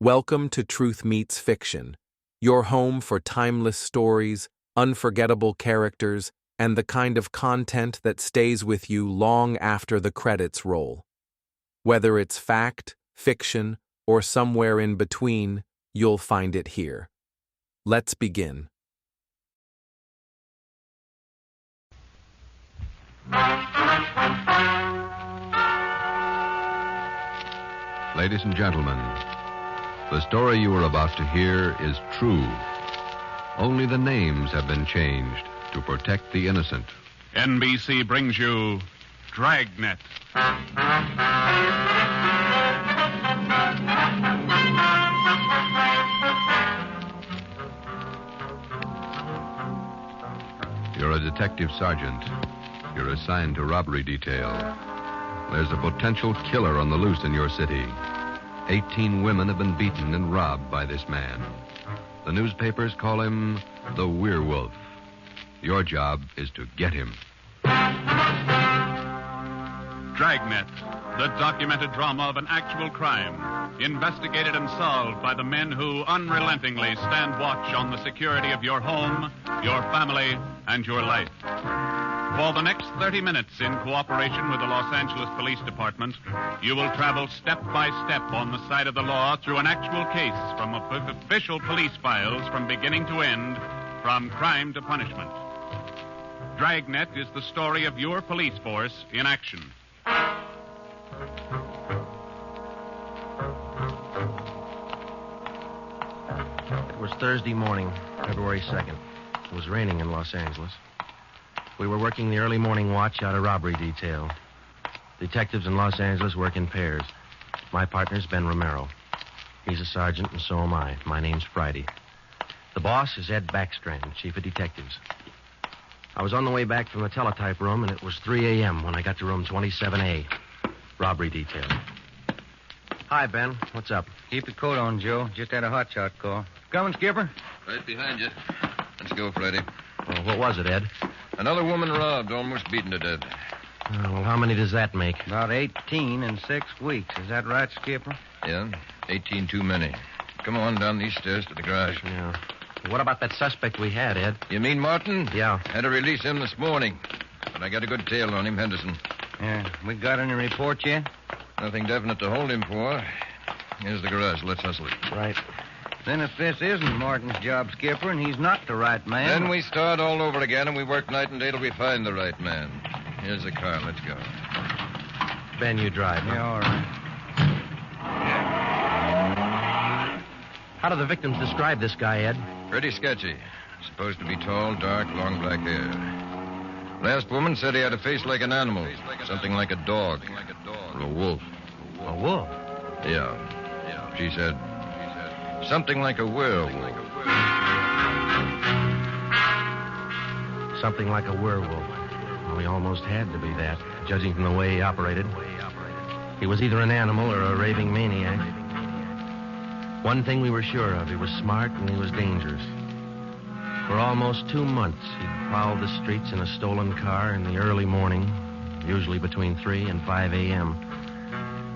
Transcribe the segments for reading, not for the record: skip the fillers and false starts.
Welcome to Truth Meets Fiction, your home for timeless stories, unforgettable characters, and the kind of content that stays with you long after the credits roll. Whether it's fact, fiction, or somewhere in between, you'll find it here. Let's begin. Ladies and gentlemen, the story you are about to hear is true. Only the names have been changed to protect the innocent. NBC brings you Dragnet. You're a detective sergeant. You're assigned to robbery detail. There's a potential killer on the loose in your city. 18 women have been beaten and robbed by this man. The newspapers call him the Werewolf. Your job is to get him. Dragnet, the documented drama of an actual crime, investigated and solved by the men who unrelentingly stand watch on the security of your home, your family, and your life. For the next 30 minutes, in cooperation with the Los Angeles Police Department, you will travel step by step on the side of the law through an actual case from official police files from beginning to end, from crime to punishment. Dragnet is the story of your police force in action. It was Thursday morning, February 2nd. It was raining in Los Angeles. We were working the early morning watch out of robbery detail. Detectives in Los Angeles work in pairs. My partner's Ben Romero. He's a sergeant, and so am I. My name's Friday. The boss is Ed Backstrand, chief of detectives. I was on the way back from the teletype room, and it was 3 a.m. when I got to room 27A, robbery detail. Hi, Ben. What's up? Keep your coat on, Joe. Just had a hotshot call. Coming, Skipper? Right behind you. Let's go, Freddy. Well, what was it, Ed? Another woman robbed, almost beaten to death. Well, how many does that make? About 18 in 6 weeks. Is that right, Skipper? Yeah, 18 too many. Come on down these stairs to the garage. Yeah. What about that suspect we had, Ed? You mean Martin? Yeah. Had to release him this morning. But I got a good tail on him, Henderson. Yeah. We got any report yet? Nothing definite to hold him for. Here's the garage. Let's hustle it. Right. Then if this isn't Martin's job, Skipper, and he's not the right man... Then we start all over again, and we work night and day till we find the right man. Here's the car. Let's go. Ben, you drive. Yeah, all right. How do the victims describe this guy, Ed? Pretty sketchy. Supposed to be tall, dark, long black hair. Last woman said he had a face like an animal. Something like a dog. Or a wolf. A wolf? Yeah. She said something like a werewolf. Something like a werewolf. Well, he almost had to be that, judging from the way he operated. He was either an animal or a raving maniac. One thing we were sure of, he was smart and he was dangerous. For almost 2 months, he'd prowled the streets in a stolen car in the early morning, usually between 3 and 5 a.m.,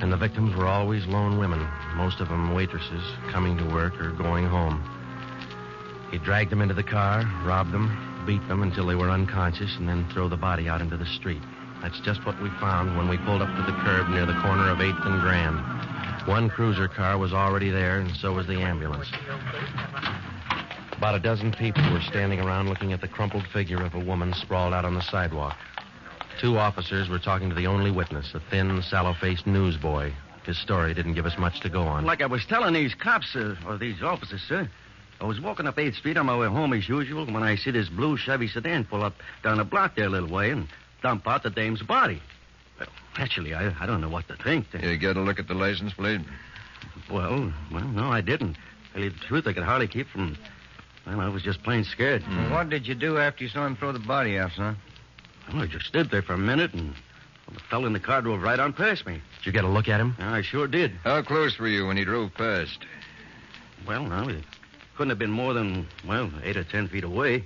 and the victims were always lone women, most of them waitresses, coming to work or going home. He dragged them into the car, robbed them, beat them until they were unconscious, and then throw the body out into the street. That's just what we found when we pulled up to the curb near the corner of 8th and Grand. One cruiser car was already there, and so was the ambulance. About a dozen people were standing around looking at the crumpled figure of a woman sprawled out on the sidewalk. 2 officers were talking to the only witness, a thin, sallow-faced newsboy. His story didn't give us much to go on. Like I was telling these cops, or these officers, sir, I was walking up 8th Street on my way home as usual when I see this blue Chevy sedan pull up down the block there a little way and dump out the dame's body. Well, actually, I don't know what to think. You get a look at the license plate? Well, no, I didn't. Tell you the truth, I could hardly keep from... Well, I was just plain scared. What did you do after you saw him throw the body out, son? Well, I just stood there for a minute, and the fellow in the car drove right on past me. Did you get a look at him? I sure did. How close were you when he drove past? Well, no, it couldn't have been more than, 8 or 10 feet away.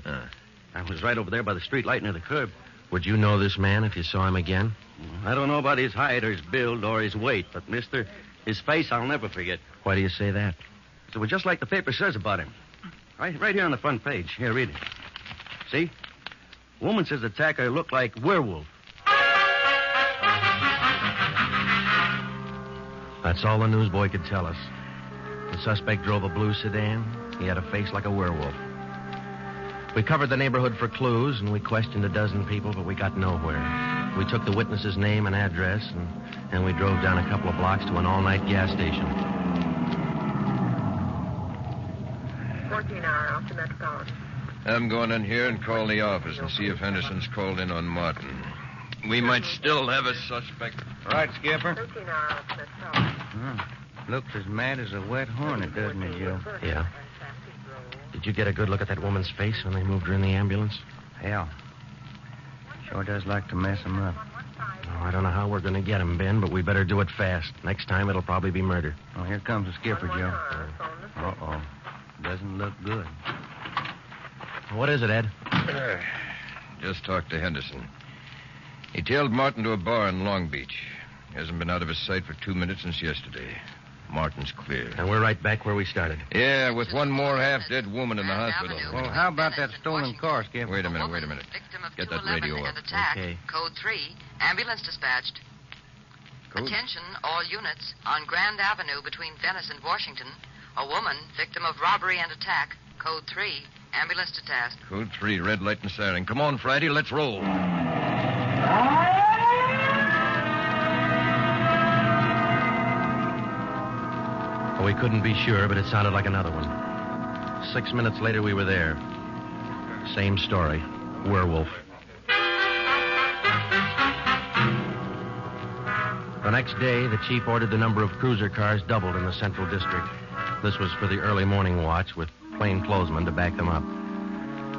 I was right over there by the street light near the curb. Would you know this man if you saw him again? I don't know about his height or his build or his weight, but, mister, his face I'll never forget. Why do you say that? So we're just like the paper says about him. Right here on the front page. Here, read it. See? Woman says the attacker looked like Werewolf. That's all the newsboy could tell us. The suspect drove a blue sedan. He had a face like a werewolf. We covered the neighborhood for clues, and we questioned a dozen people, but we got nowhere. We took the witness's name and address, and we drove down a couple of blocks to an all-night gas station. 14-hour off the Metropolitan. I'm going in here and call the office and see if Henderson's called in on Martin. We might still have a suspect. Right, Skipper? 13-hour off the Metropolitan. Looks as mad as a wet hornet, doesn't it, Joe? Yeah. Did you get a good look at that woman's face when they moved her in the ambulance? Hell. Sure does like to mess him up. Oh, I don't know how we're going to get him, Ben, but we better do it fast. Next time, it'll probably be murder. Oh, here comes the skipper, Joe. Uh-oh. Doesn't look good. What is it, Ed? Just talked to Henderson. He tailed Martin to a bar in Long Beach. He hasn't been out of his sight for 2 minutes since yesterday. Martin's clear. And we're right back where we started. Yeah, with one more half-dead woman in the hospital. Well, how about that stolen car, Skipper? Wait a minute. Get that radio up. Okay. Code 3, ambulance dispatched. Code? Attention, all units. On Grand Avenue between Venice and Washington, a woman, victim of robbery and attack. Code 3, ambulance to task. Code 3, red light and siren. Come on, Friday, let's roll. We couldn't be sure, but it sounded like another one. 6 minutes later, we were there. Same story. Werewolf. The next day, the chief ordered the number of cruiser cars doubled in the Central District. This was for the early morning watch with plainclothesmen to back them up.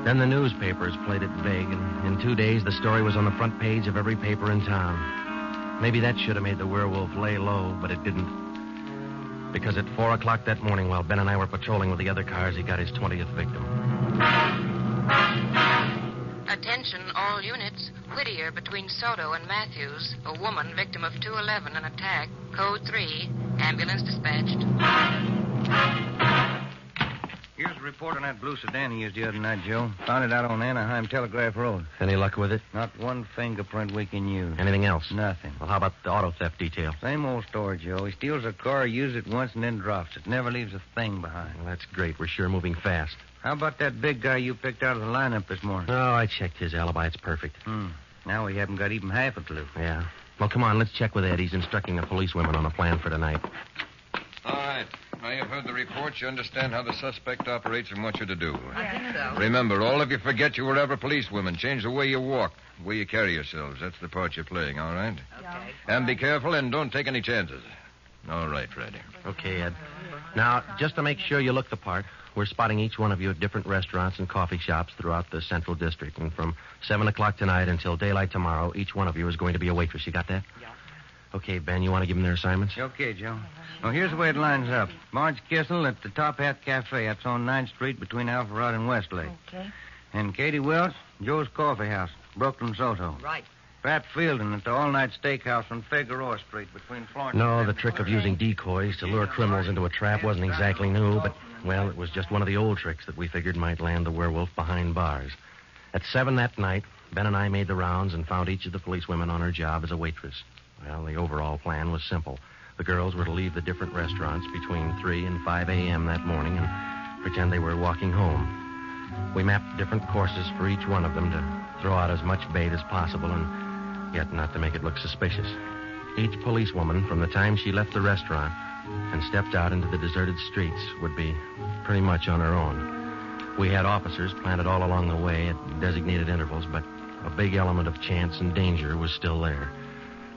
Then the newspapers played it vague, and in 2 days, the story was on the front page of every paper in town. Maybe that should have made the werewolf lay low, but it didn't. Because at 4 o'clock that morning, while Ben and I were patrolling with the other cars, he got his 20th victim. Attention, all units. Whittier between Soto and Matthews. A woman, victim of 211, an attack. Code 3, ambulance dispatched. Here's a report on that blue sedan he used the other night, Joe. Found it out on Anaheim Telegraph Road. Any luck with it? Not one fingerprint we can use. Anything else? Nothing. Well, how about the auto theft detail? Same old story, Joe. He steals a car, uses it once, and then drops it. Never leaves a thing behind. Well, that's great. We're sure moving fast. How about that big guy you picked out of the lineup this morning? Oh, I checked his alibi. It's perfect. Now we haven't got even half a clue. Yeah. Well, come on. Let's check with Ed. He's instructing the policewomen on a plan for tonight. All right. Now you've heard the reports. You understand how the suspect operates and what you're to do. I think so. Remember, all of you forget you were ever policewomen. Change the way you walk, the way you carry yourselves. That's the part you're playing, all right? Okay. And be careful and don't take any chances. All right, Freddy. Okay, Ed. Now, just to make sure you look the part, we're spotting each one of you at different restaurants and coffee shops throughout the Central District. And from 7 o'clock tonight until daylight tomorrow, each one of you is going to be a waitress. You got that? Yeah. Okay, Ben, you want to give them their assignments? Okay, Joe. Well, here's the way it lines up. Marge Kissel at the Top Hat Cafe. That's on 9th Street between Alpharetta and Westlake. Okay. And Katie Welch, Joe's Coffee House, Brooklyn, Soto. Right. Pat Fielding at the All-Night Steakhouse on Figueroa Street between Florence No, and... the trick of using decoys to lure criminals into a trap wasn't exactly new, but, well, it was just one of the old tricks that we figured might land the werewolf behind bars. At 7 that night, Ben and I made the rounds and found each of the policewomen on her job as a waitress. Well, the overall plan was simple. The girls were to leave the different restaurants between 3 and 5 a.m. that morning and pretend they were walking home. We mapped different courses for each one of them to throw out as much bait as possible and yet not to make it look suspicious. Each policewoman, from the time she left the restaurant and stepped out into the deserted streets, would be pretty much on her own. We had officers planted all along the way at designated intervals, but a big element of chance and danger was still there.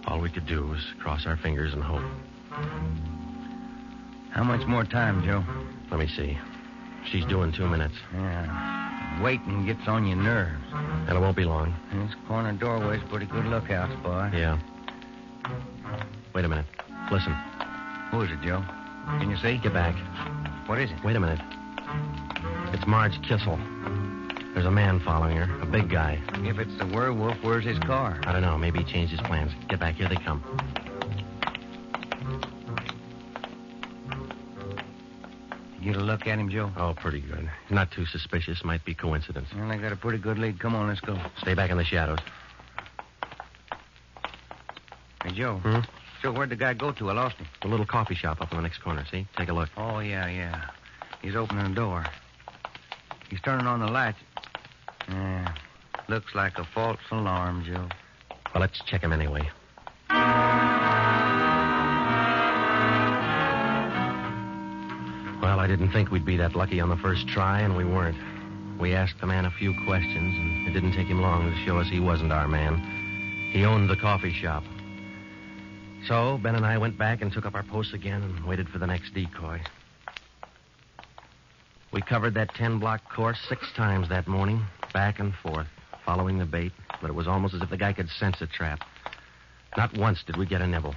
All we could do was cross our fingers and hope. How much more time, Joe? Let me see. She's due in 2 minutes. Yeah. Waiting gets on your nerves. And it won't be long. This corner doorway's a pretty good lookout spot. Yeah. Wait a minute. Listen. Who is it, Joe? Can you see? Get back. What is it? Wait a minute. It's Marge Kissel. There's a man following her, a big guy. If it's the werewolf, where's his car? I don't know. Maybe he changed his plans. Get back. Here they come. Get a look at him, Joe? Oh, pretty good. Not too suspicious. Might be coincidence. Well, I got a pretty good lead. Come on, let's go. Stay back in the shadows. Hey, Joe. Hmm? Joe, where'd the guy go to? I lost him. The little coffee shop up in the next corner, see? Take a look. Oh, yeah. He's opening the door. He's turning on the lights. Yeah. Looks like a false alarm, Joe. Well, let's check him anyway. Well, I didn't think we'd be that lucky on the first try, and we weren't. We asked the man a few questions, and it didn't take him long to show us he wasn't our man. He owned the coffee shop. So, Ben and I went back and took up our posts again and waited for the next decoy. We covered that 10-block course 6 times that morning, back and forth, following the bait, but it was almost as if the guy could sense a trap. Not once did we get a nibble.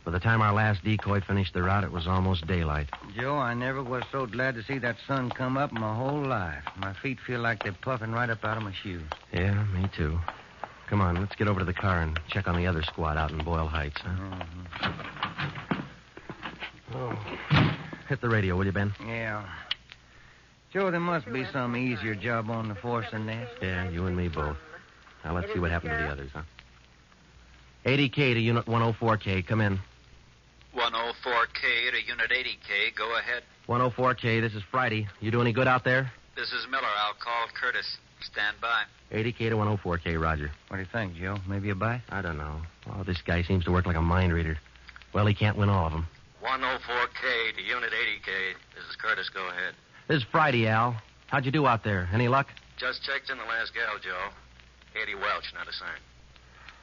By the time our last decoy finished the route, it was almost daylight. Joe, I never was so glad to see that sun come up in my whole life. My feet feel like they're puffing right up out of my shoes. Yeah, me too. Come on, let's get over to the car and check on the other squad out in Boyle Heights, huh? Oh. Hit the radio, will you, Ben? Yeah. Joe, there must be some easier job on the force than this. Yeah, you and me both. Now, let's see what happened to the others, huh? 80K to Unit 104K. Come in. 104K to Unit 80K. Go ahead. 104K, this is Friday. You do any good out there? This is Miller. I'll call Curtis. Stand by. 80K to 104K, Roger. What do you think, Joe? Maybe a bite? I don't know. Oh, this guy seems to work like a mind reader. Well, he can't win all of them. 104K to Unit 80K. This is Curtis. Go ahead. This is Friday, Al. How'd you do out there? Any luck? Just checked in the last gal, Joe. Katie Welch, not a sign.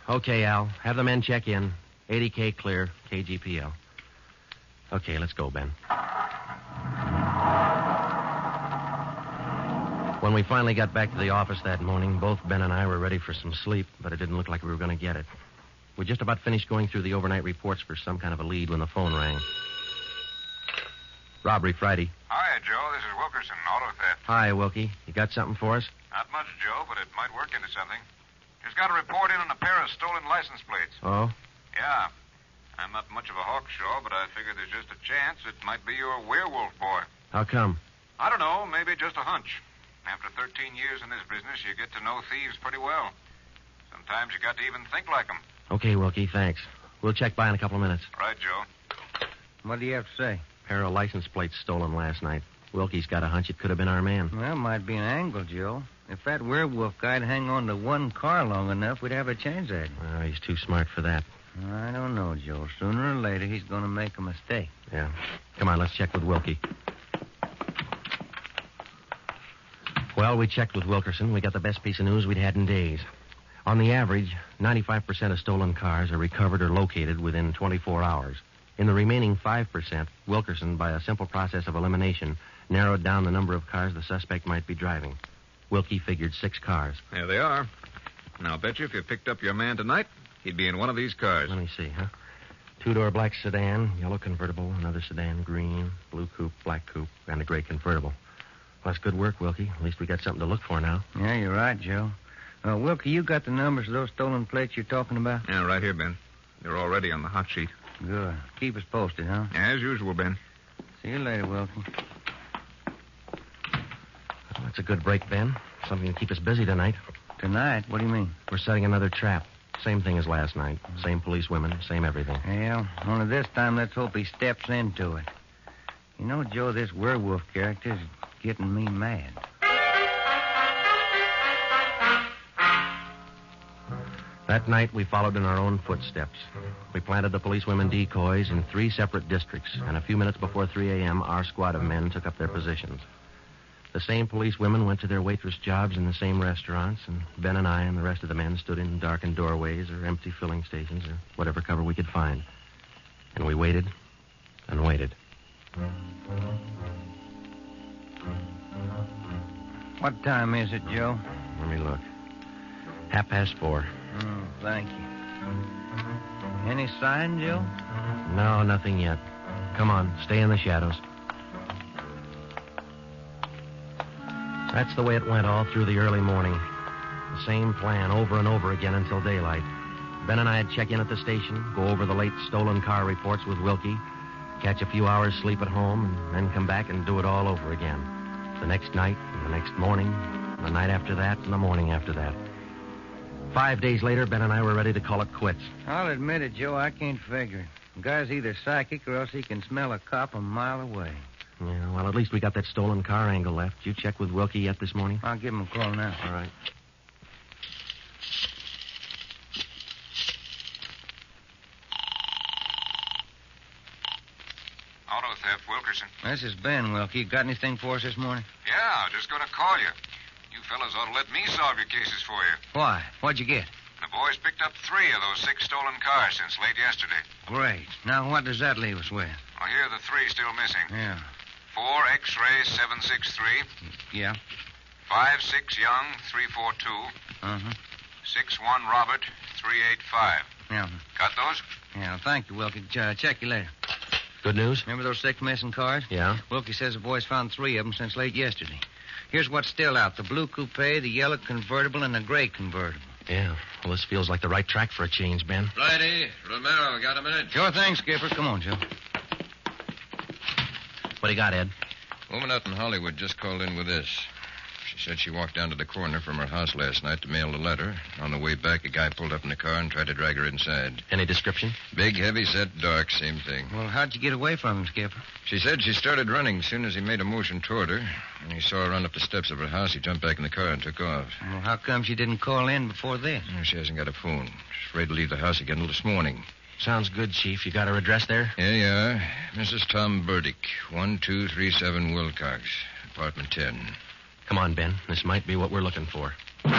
Okay, Al. Have the men check in. 80K clear. KGPL. Okay, let's go, Ben. When we finally got back to the office that morning, both Ben and I were ready for some sleep, but it didn't look like we were going to get it. We just about finished going through the overnight reports for some kind of a lead when the phone rang. Robbery Friday. Hi, Joe. This is Wilkerson, auto theft. Hi, Wilkie. You got something for us? Not much, Joe, but it might work into something. Just got a report in on a pair of stolen license plates. Oh? Yeah. I'm not much of a hawkshaw, but I figure there's just a chance it might be your werewolf boy. How come? I don't know. Maybe just a hunch. After 13 years in this business, you get to know thieves pretty well. Sometimes you got to even think like them. Okay, Wilkie, thanks. We'll check by in a couple of minutes. Right, Joe. What do you have to say? Pair of license plates stolen last night. Wilkie's got a hunch it could have been our man. Well, might be an angle, Joe. If that werewolf guy'd hang on to one car long enough, we'd have a chance at him. Well, he's too smart for that. I don't know, Joe. Sooner or later, he's going to make a mistake. Yeah. Come on, let's check with Wilkie. Well, we checked with Wilkerson. We got the best piece of news we'd had in days. On the average, 95% of stolen cars are recovered or located within 24 hours. In the remaining 5%, Wilkerson, by a simple process of elimination, narrowed down the number of cars the suspect might be driving. Wilkie figured 6 cars. There they are. Now, I'll bet you if you picked up your man tonight, he'd be in one of these cars. Let me see, huh? 2-door black sedan, yellow convertible, another sedan, green, blue coupe, black coupe, and a gray convertible. Well, that's good work, Wilkie. At least we got something to look for now. Yeah, you're right, Joe. Wilkie, you got the numbers of those stolen plates you're talking about? Yeah, right here, Ben. They're already on the hot sheet. Good. Keep us posted, huh? As usual, Ben. See you later, Wilkie. Well, that's a good break, Ben. Something to keep us busy tonight. Tonight? What do you mean? We're setting another trap. Same thing as last night. Same policewomen, same everything. Well, only this time let's hope he steps into it. You know, Joe, this werewolf character's getting me mad. That night, we followed in our own footsteps. We planted the policewomen decoys in 3 separate districts, and a few minutes before 3 a.m., our squad of men took up their positions. The same policewomen went to their waitress jobs in the same restaurants, and Ben and I and the rest of the men stood in darkened doorways or empty filling stations or whatever cover we could find. And we waited and waited. What time is it, Joe? Let me look. 4:30. Thank you. Any sign, Joe? No, nothing yet. Come on, stay in the shadows. That's the way it went all through the early morning. The same plan over and over again until daylight. Ben and I'd check in at the station, go over the late stolen car reports with Wilkie, catch a few hours sleep at home, and then come back and do it all over again. The next night, and the next morning, and the night after that, and the morning after that. 5 days later, Ben and I were ready to call it quits. I'll admit it, Joe. I can't figure it. The guy's either psychic or else he can smell a cop a mile away. Yeah, well, at least we got that stolen car angle left. Did you check with Wilkie yet this morning? I'll give him a call now. All right. Auto theft, Wilkerson. This is Ben, Wilkie. Got anything for us this morning? Yeah, just going to call you. You fellas ought to let me solve your cases for you. Why? What'd you get? The boys picked up 3 of those 6 stolen cars since late yesterday. Great. Now, what does that leave us with? Well, here are the 3 still missing. Yeah. 4 X-ray 763. Yeah. 5-6 Young 342. Uh-huh. 6-1 Robert 385. Yeah. Got those? Yeah, thank you, Wilkie. Check you later. Good news? Remember those 6 missing cars? Yeah. Wilkie says the boys found 3 of them since late yesterday. Here's what's still out. The blue coupe, the yellow convertible, and the gray convertible. Yeah. Well, this feels like the right track for a change, Ben. Righty. Romero, got a minute? Sure thing, Skipper. Come on, Joe. What do you got, Ed? Woman out in Hollywood just called in with this. She said she walked down to the corner from her house last night to mail a letter. On the way back, a guy pulled up in the car and tried to drag her inside. Any description? Big, heavy set, dark, same thing. Well, how'd you get away from him, Skipper? She said she started running as soon as he made a motion toward her. When he saw her run up the steps of her house, he jumped back in the car and took off. Well, how come she didn't call in before this? She hasn't got a phone. She's afraid to leave the house again until this morning. Sounds good, Chief. You got her address there? Here you are. Mrs. Tom Burdick, 1237 Wilcox, apartment 10. Come on, Ben. This might be what we're looking for. Who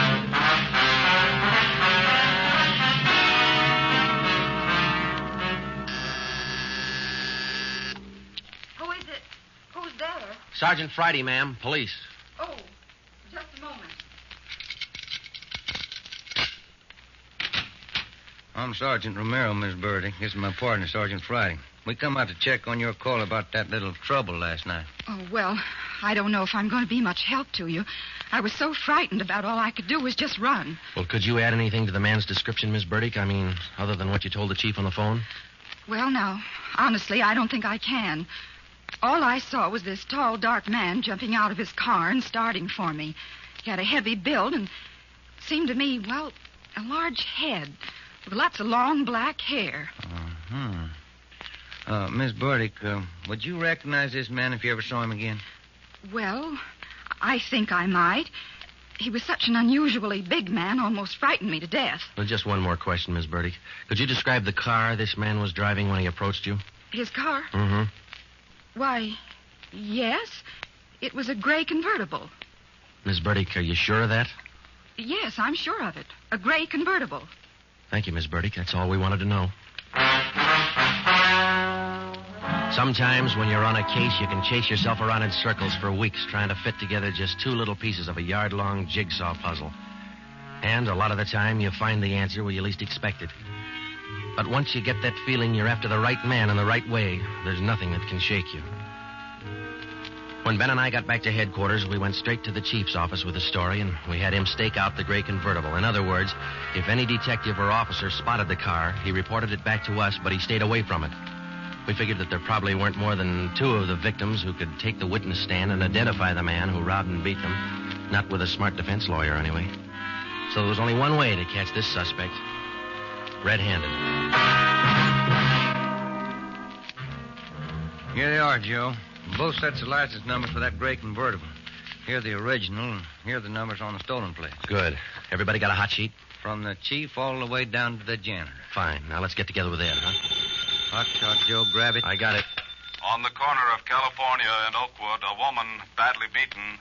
is it? Who's there? Sergeant Friday, ma'am. Police. Oh, just a moment. I'm Sergeant Romero, Miss Burdick. This is my partner, Sergeant Friday. We come out to check on your call about that little trouble last night. Oh, well, I don't know if I'm going to be much help to you. I was so frightened about all I could do was just run. Well, could you add anything to the man's description, Miss Burdick? I mean, other than what you told the chief on the phone? Well, now, honestly, I don't think I can. All I saw was this tall, dark man jumping out of his car and starting for me. He had a heavy build and seemed to me, well, a large head with lots of long black hair. Uh-huh. Miss Burdick, would you recognize this man if you ever saw him again? Well, I think I might. He was such an unusually big man, almost frightened me to death. Well, just one more question, Miss Burdick. Could you describe the car this man was driving when he approached you? His car? Mm-hmm. Why, yes. It was a gray convertible. Miss Burdick, are you sure of that? Yes, I'm sure of it. A gray convertible. Thank you, Miss Burdick. That's all we wanted to know. Sometimes when you're on a case, you can chase yourself around in circles for weeks trying to fit together just 2 little pieces of a yard-long jigsaw puzzle. And a lot of the time, you find the answer where you least expect it. But once you get that feeling you're after the right man in the right way, there's nothing that can shake you. When Ben and I got back to headquarters, we went straight to the chief's office with the story, and we had him stake out the gray convertible. In other words, if any detective or officer spotted the car, he reported it back to us, but he stayed away from it. We figured that there probably weren't more than 2 of the victims who could take the witness stand and identify the man who robbed and beat them. Not with a smart defense lawyer, anyway. So there was only one way to catch this suspect. Red-handed. Here they are, Joe. Both sets of license numbers for that gray convertible. Here are the original, and here are the numbers on the stolen plates. Good. Everybody got a hot sheet? From the chief all the way down to the janitor. Fine. Now let's get together with Ed, huh? Hot shot, Joe. Grab it. I got it. On the corner of California and Oakwood, a woman badly beaten.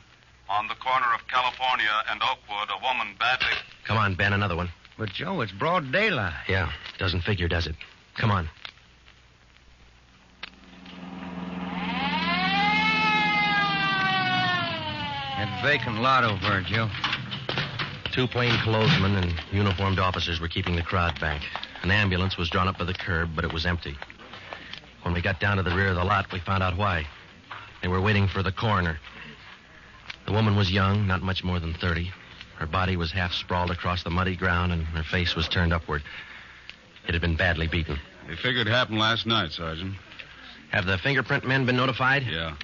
On the corner of California and Oakwood, a woman badly... Come on, Ben, another one. But, Joe, it's broad daylight. Yeah, doesn't figure, does it? Come on. That vacant lot over there, Joe. 2 plainclothesmen and uniformed officers were keeping the crowd back. An ambulance was drawn up by the curb, but it was empty. When we got down to the rear of the lot, we found out why. They were waiting for the coroner. The woman was young, not much more than 30. Her body was half sprawled across the muddy ground, and her face was turned upward. It had been badly beaten. They figured it happened last night, Sergeant. Have the fingerprint men been notified? Yeah.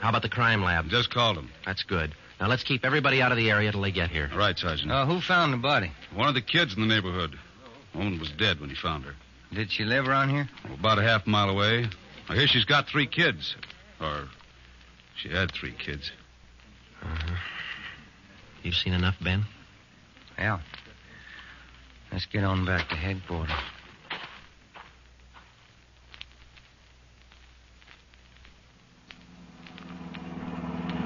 How about the crime lab? Just called them. That's good. Now, let's keep everybody out of the area till they get here. All right, Sergeant. Who found the body? One of the kids in the neighborhood. The woman was dead when he found her. Did she live around here? About a half mile away. I hear she's got 3 kids. Or she had 3 kids. Uh-huh. You seen enough, Ben? Yeah. Let's get on back to headquarters.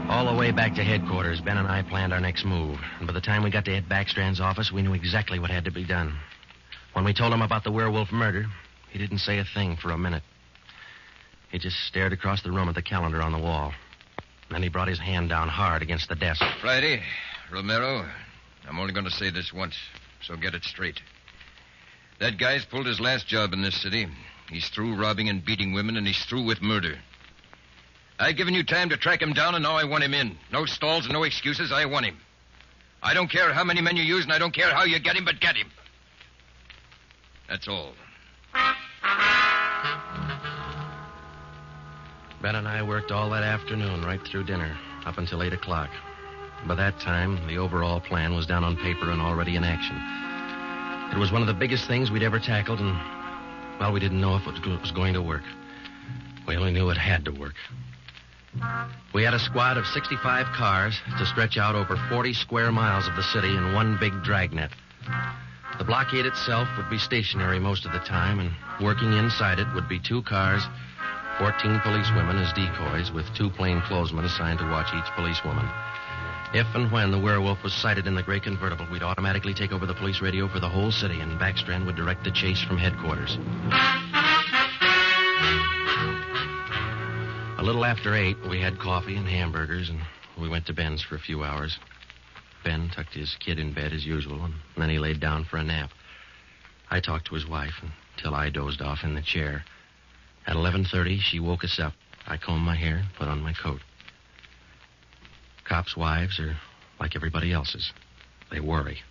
All the way back to headquarters, Ben and I planned our next move. And by the time we got to Ed Backstrand's office, we knew exactly what had to be done. When we told him about the werewolf murder, he didn't say a thing for a minute. He just stared across the room at the calendar on the wall. Then he brought his hand down hard against the desk. Friday, Romero, I'm only going to say this once, so get it straight. That guy's pulled his last job in this city. He's through robbing and beating women, and he's through with murder. I've given you time to track him down, and now I want him in. No stalls and no excuses. I want him. I don't care how many men you use, and I don't care how you get him, but get him. That's all. Ben and I worked all that afternoon, right through dinner, up until 8 o'clock. By that time, the overall plan was down on paper and already in action. It was one of the biggest things we'd ever tackled, and, well, we didn't know if it was going to work. We only knew it had to work. We had a squad of 65 cars to stretch out over 40 square miles of the city in one big dragnet. The blockade itself would be stationary most of the time, and working inside it would be 2 cars, 14 policewomen as decoys, with 2 plainclothesmen assigned to watch each policewoman. If and when the werewolf was sighted in the gray convertible, we'd automatically take over the police radio for the whole city, and Backstrand would direct the chase from headquarters. A little after 8, we had coffee and hamburgers, and we went to Ben's for a few hours. Ben tucked his kid in bed as usual, and then he laid down for a nap. I talked to his wife until I dozed off in the chair. At 11:30, she woke us up. I combed my hair, put on my coat. Cops' wives are like everybody else's. They worry.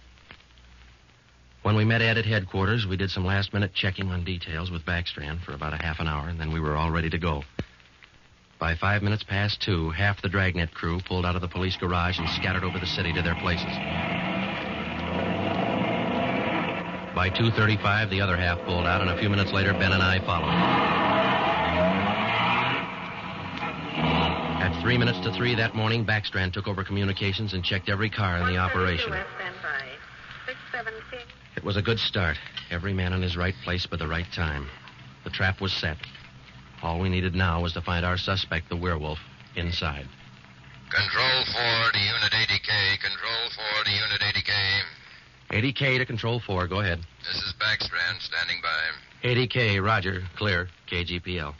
When we met Ed at headquarters, we did some last-minute checking on details with Backstrand for about a half an hour, and then we were all ready to go. By 5 minutes past 2, half the Dragnet crew pulled out of the police garage and scattered over the city to their places. By 2:35, the other half pulled out, and a few minutes later, Ben and I followed. At 3 minutes to 3 that morning, Backstrand took over communications and checked every car in the operation. It was a good start. Every man in his right place by the right time. The trap was set. All we needed now was to find our suspect, the werewolf, inside. Control 4 to Unit 80K. Control 4 to Unit 80K. 80K to Control 4. Go ahead. This is Backstrand standing by. 80K, roger. Clear. KGPL.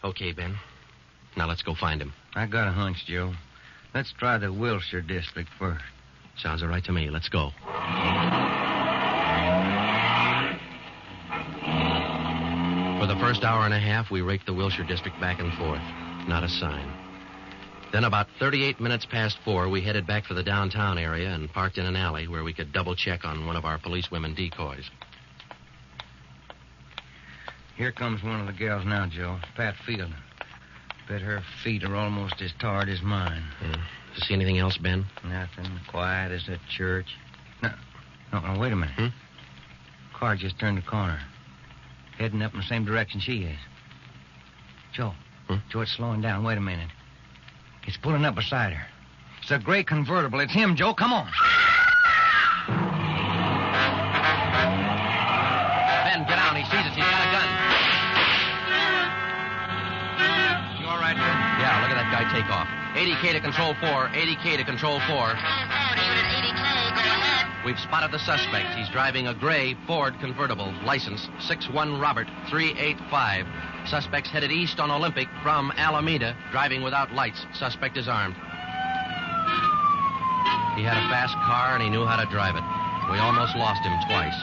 Okay, Ben. Now let's go find him. I got a hunch, Joe. Let's try the Wilshire district first. Sounds all right to me. Let's go. For the first hour and a half, we raked the Wilshire district back and forth. Not a sign. Then about 38 minutes past 4, we headed back for the downtown area and parked in an alley where we could double-check on one of our policewomen decoys. Here comes one of the gals now, Joe. Pat Field. Bet her feet are almost as tarred as mine. Yeah. You see anything else, Ben? Nothing. Quiet as a church. No, wait a minute. Car just turned the corner. Heading up in the same direction she is. Joe. Joe, it's slowing down. Wait a minute. It's pulling up beside her. It's a gray convertible. It's him, Joe. Come on. Ben, get down. He sees us. He's got a gun. You all right, Ben? Yeah, look at that guy take off. 80K to Control 4. 80K to Control 4. We've spotted the suspect. He's driving a gray Ford convertible. License 61 Robert 385. Suspect's headed east on Olympic from Alameda, driving without lights. Suspect is armed. He had a fast car and he knew how to drive it. We almost lost him twice.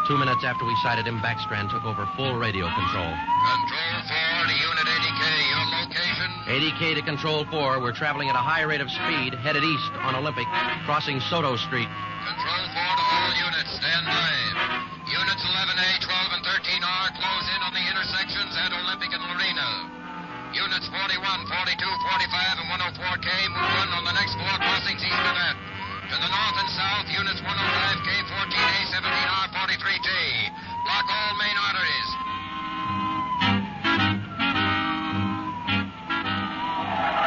2 minutes after we sighted him, Backstrand took over full radio control. Control 4 to Unit 80K. Your location? 80K to Control 4. We're traveling at a high rate of speed, headed east on Olympic, crossing Soto Street. Control 4 to all units. Stand by. Units 11A, 12, and 13R close in on the intersections at Olympic and Lorena. units 41, 42, 45, and 104K move on the next 4 crossings east of that. To the north and south, units 105K, 14A, 17R, 43J. Block all main arteries.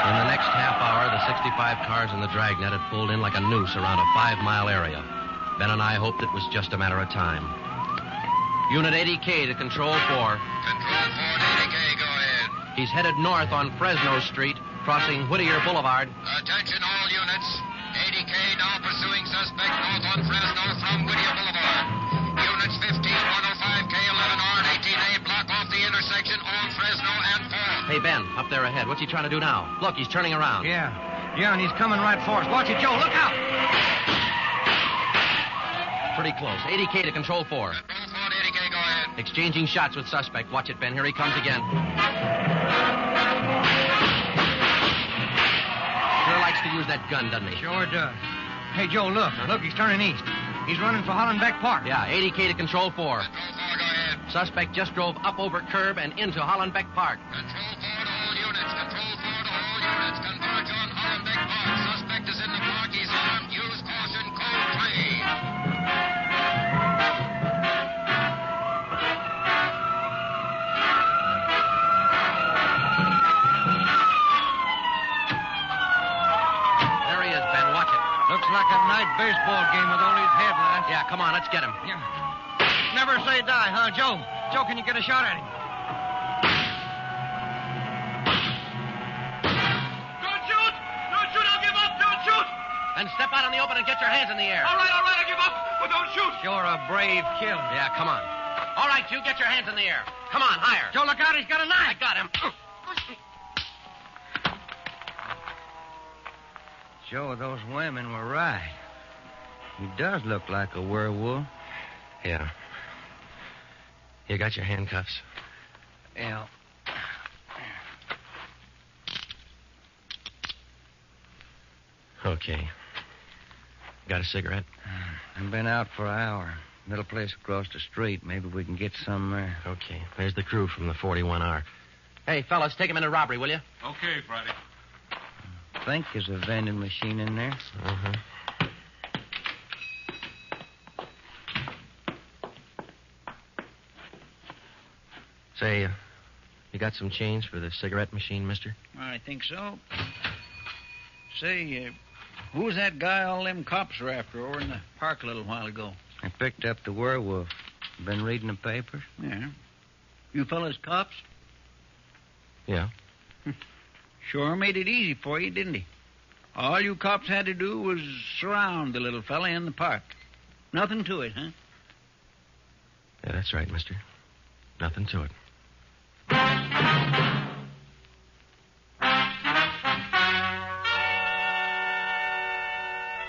In the next half hour, the 65 cars in the Dragnet had pulled in like a noose around a 5-mile area. Ben and I hoped it was just a matter of time. Unit 80K to Control 4. Control 4 to 80K, go ahead. He's headed north on Fresno Street, crossing Whittier Boulevard. Attention all units. 80K now pursuing suspect north on Fresno from Whittier Boulevard. Units 15, 105K, 11R, and 18A block off the intersection on Fresno and 4th. Hey, Ben, up there ahead. What's he trying to do now? Look, he's turning around. Yeah, and he's coming right for us. Watch it, Joe. Look out! Pretty close. 80K to Control 4. Control 4 to 80K, go ahead. Exchanging shots with suspect. Watch it, Ben. Here he comes again. Sure likes to use that gun, doesn't he? Sure does. Hey, Joe, look. Look, he's turning east. He's running for Hollenbeck Park. Yeah, 80K to Control 4. Control 4, go ahead. Suspect just drove up over curb and into Hollenbeck Park. Control 4 to all units. Control 4 to all units. Converge on Hollenbeck Park. Suspect is in the park. He's armed. Use caution. Code 3. There he is, Ben. Watch it. Looks like a night baseball game with all these headlines. Yeah, come on. Let's get him. Yeah. Never say die, huh, Joe? Joe, can you get a shot at him? Don't shoot! Don't shoot! I'll give up! Don't shoot! Then step out in the open and get your hands in the air. All right, I give up, but don't shoot! You're a brave killer. Yeah, come on. All right, you get your hands in the air. Come on, higher. Joe, look out. He's got a knife. I got him. Joe, those women were right. He does look like a werewolf. Yeah. You got your handcuffs? Yeah. Okay. Got a cigarette? I've been out for an hour. Little place across the street. Maybe we can get some there. Okay. There's the crew from the 41R. Hey, fellas, take him into robbery, will you? Okay, Friday. I think there's a vending machine in there. Uh-huh. Say, you got some change for the cigarette machine, mister? I think so. Say, who was that guy all them cops were after over in the park a little while ago? I picked up the werewolf. Been reading the papers? Yeah. You fellas cops? Yeah. Sure made it easy for you, didn't he? All you cops had to do was surround the little fella in the park. Nothing to it, huh? Yeah, that's right, mister. Nothing to it.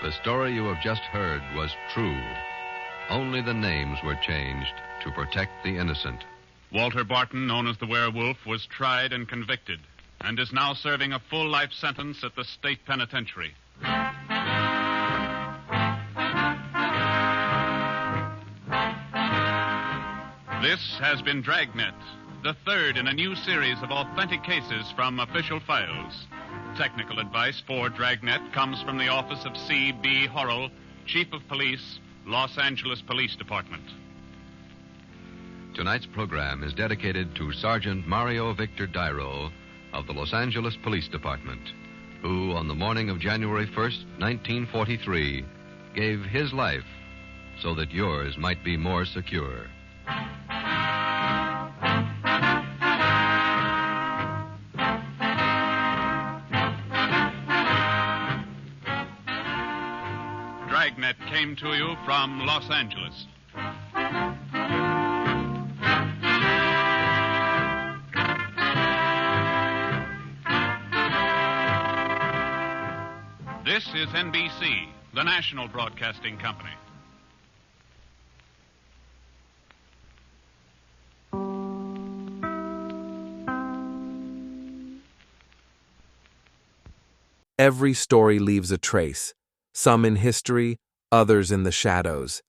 The story you have just heard was true. Only the names were changed to protect the innocent. Walter Barton, known as the Werewolf, was tried and convicted and is now serving a full life sentence at the state penitentiary. This has been Dragnet, the third in a new series of authentic cases from official files. Technical advice for Dragnet comes from the office of C.B. Horrell, Chief of Police, Los Angeles Police Department. Tonight's program is dedicated to Sergeant Mario Victor Dairo of the Los Angeles Police Department, who, on the morning of January 1st, 1943, gave his life so that yours might be more secure. Dragnet came to you from Los Angeles. This is NBC, the national broadcasting company. Every story leaves a trace, some in history, others in the shadows.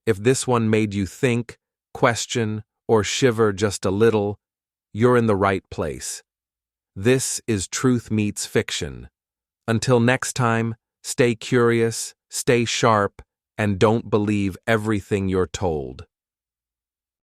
If this one made you think, question, or shiver just a little, you're in the right place. This is Truth Meets Fiction. Until next time, stay curious, stay sharp, and don't believe everything you're told.